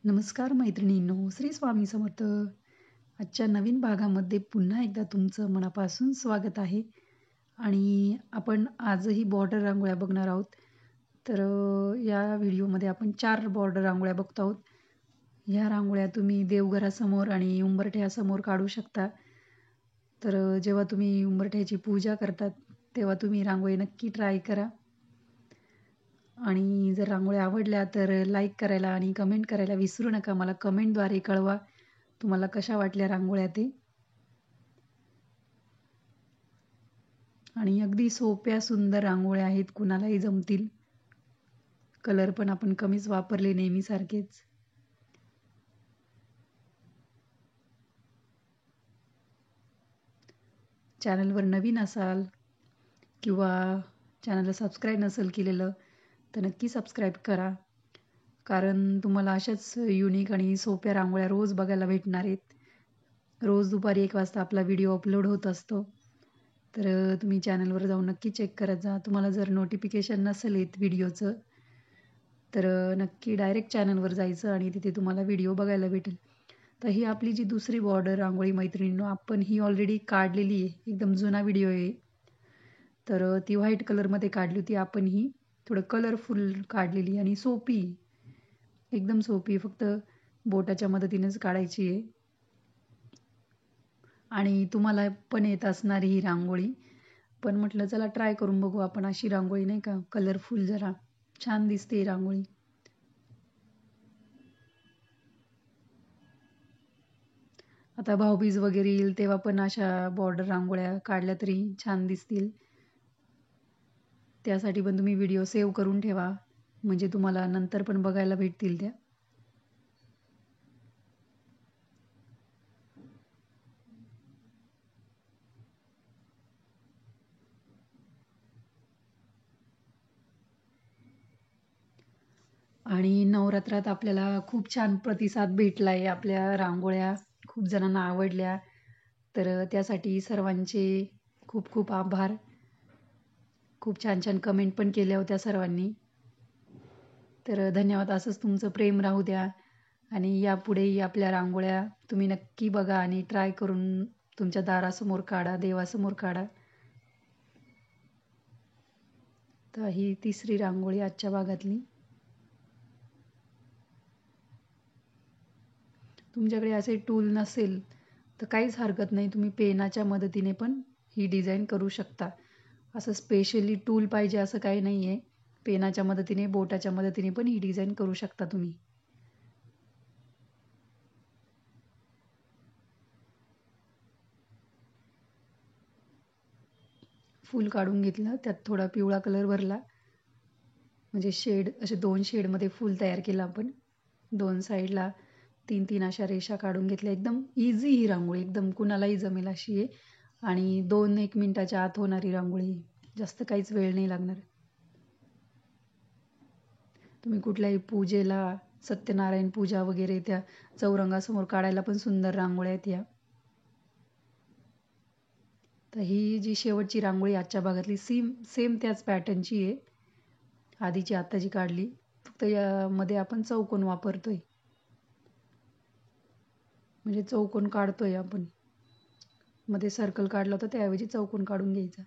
नमस्कार मैत्रिणींनो, श्री स्वामी समर्थ. आजच्या नवीन भागामध्ये पुन्हा एकदा तुमचं मनापासून स्वागत आहे. आणि आपण आजही बॉर्डर रांगोळ्या बघणार आहोत. तर या व्हिडिओमध्ये आपण 4 बॉर्डर रांगोळ्या बघतो आहोत. ह्या रांगोळ्या तुम्ही देवघरासमोर आणि उंबरठ्यासमोर काढू शकता. तर जेव्हा तुम्ही उंबरठ्याची पूजा करतात, तेव्हा तुम्ही रांगोळी नक्की ट्राय करा. आणि जर रांगोळ्या आवडल्या तर लाईक करायला आणि कमेंट करायला विसरू नका. मला कमेंटद्वारे कळवा तुम्हाला कशा वाटल्या रांगोळ्या ते. आणि अगदी सोप्या सुंदर रांगोळ्या आहेत, कुणालाही जमतील. कलर पण आपण कमीच वापरले, नेहमीसारखेच. चॅनलवर नवीन असाल किंवा चॅनलला सबस्क्राईब नसेल केलेलं तर नक्की सबस्क्राईब करा. कारण तुम्हाला अशाच युनिक आणि सोप्या रांगोळ्या रोज बघायला भेटणार आहेत. रोज दुपारी 1 वाजता आपला व्हिडिओ अपलोड होत असतो. तर तुम्ही चॅनलवर जाऊन नक्की चेक करत जा. तुम्हाला जर नोटिफिकेशन नसेल येत व्हिडिओचं तर नक्की डायरेक्ट चॅनलवर जायचं आणि तिथे तुम्हाला व्हिडिओ बघायला भेटेल. तर ही आपली जी दुसरी बॉर्डर रांगोळी मैत्रिणींनो, आपण ही ऑलरेडी काढलेली आहे. एकदम जुना व्हिडिओ आहे. तर ती व्हाईट कलरमध्ये काढली होती. आपण ही थोडं कलरफुल काढलेली आणि सोपी, एकदम सोपी, फक्त बोटाच्या मदतीनेच काढायची आहे. आणि तुम्हाला पण येत असणार ही रांगोळी. पण म्हटलं चला ट्राय करून बघू आपण अशी रांगोळी, नाही का, कलरफुल, जरा छान दिसते ही रांगोळी. आता भाऊबीज वगैरे येईल तेव्हा पण अशा बॉर्डर रांगोळ्या काढल्या तरी छान दिसतील. त्यासाठी पण तुम्ही व्हिडिओ सेव्ह करून ठेवा, म्हणजे तुम्हाला नंतर पण बघायला भेटतील त्या. आणि नवरात्रात आपल्याला खूप छान प्रतिसाद भेटला आहे. आपल्या रांगोळ्या खूप जणांना आवडल्या. तर त्यासाठी सर्वांचे खूप खूप आभार. खूप छान छान कमेंट पण केल्या होत्या सर्वांनी. तर धन्यवाद. असंच तुमचं प्रेम राहू द्या. आणि यापुढेही आपल्या रांगोळ्या तुम्ही नक्की बघा आणि ट्राय करून तुमच्या दारासमोर काढा, देवासमोर काढा. तर ही तिसरी रांगोळी आजच्या भागातली. तुमच्याकडे असे टूल नसेल तर काहीच हरकत नाही, तुम्ही पेनाच्या मदतीने पण ही डिझाईन करू शकता. असं स्पेशली टूल पाहिजे असं काही नाही आहे. पेनाच्या मदतीने, बोटाच्या मदतीने पण ही डिझाईन करू शकता तुम्ही. फूल काढून घेतलं, त्यात थोडा पिवळा कलर भरला, म्हणजे शेड, असे 2 शेडमध्ये फूल तयार केलं आपण. 2 साईडला 3-3 अशा रेषा काढून घेतल्या. एकदम इझी ही रांगोळी, एकदम कुणालाही जमेल अशी आहे. आणि 2-1 मिनिटाच्या आत होणारी रांगोळी, जास्त काहीच वेळ नाही लागणार. तुम्ही कुठल्याही पूजेला, सत्यनारायण पूजा वगैरे, त्या चौरंगासमोर काढायला पण सुंदर रांगोळ्या आहेत या. तर ही जी शेवटची रांगोळी आजच्या भागातली सेम त्याच पॅटर्नची आहे, आधीची आता जी काढली. फक्त यामध्ये आपण चौकोन वापरतोय, म्हणजे चौकोन काढतोय आपण. मध्ये सर्कल काढला होता, त्याऐवजी चौकोन काढून घ्यायचा.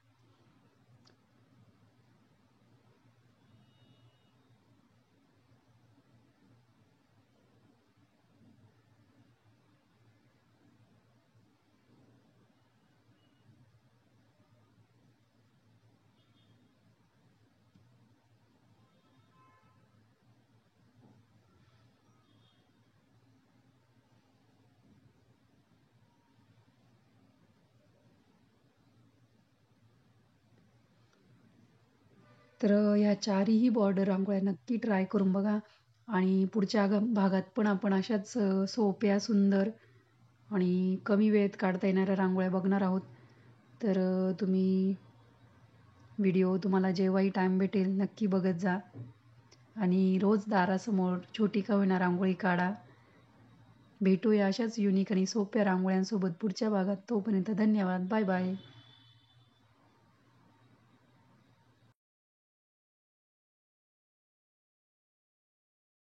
तर ह्या 4ही बॉर्डर रांगोळ्या नक्की ट्राय करून बघा. आणि पुढच्या भागात पण आपण अशाच सोप्या, सुंदर आणि कमी वेळेत काढता येणाऱ्या रांगोळ्या बघणार आहोत. तर तुम्ही व्हिडिओ, तुम्हाला जेव्हाही टाईम भेटेल नक्की बघत जा. आणि रोज दारासमोर छोटी का होईना रांगोळी काढा. भेटूया अशाच युनिक आणि सोप्या रांगोळ्यांसोबत पुढच्या भागात. तोपर्यंत धन्यवाद. Bye bye.